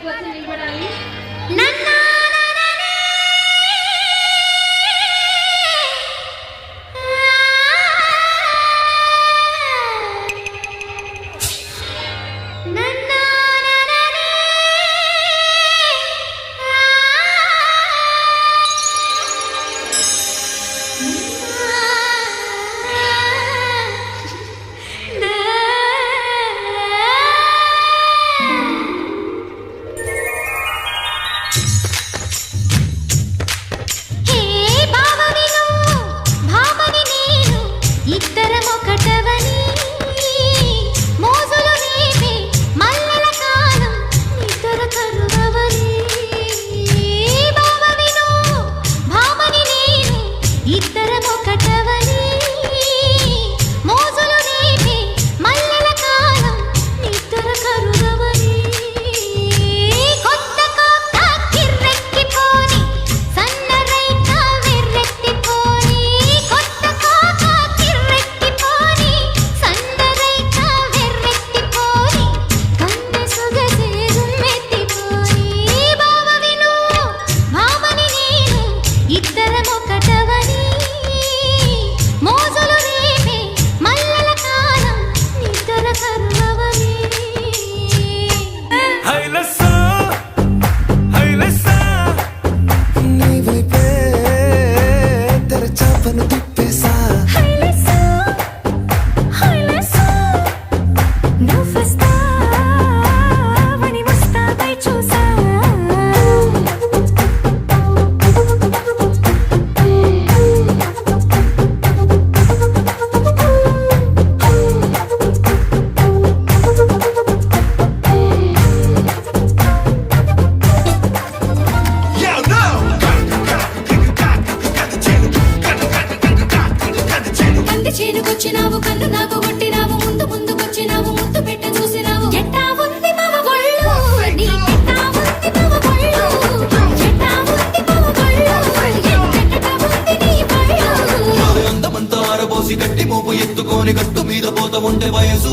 వేదికకు వచ్చి నిలబడాలి. చేనుకొచ్చినావు కన్ను నాకు కొట్టినావు ముందు ముందుకొచ్చినావు ముద్దు పెట్ట చూసినావు ఎట్టా ఉంది మమ గొళ్ళు నీ ఎట్టా ఉంది మమ గొళ్ళు ఎట్టా ఉంది మమ గొళ్ళు ఎట్టట ఉంది నీ పళ్ళు అందమంతా ఆరబోసి గట్టి మోపు ఎత్తుకొని గట్టు మీద పోత ఉంటే వయసు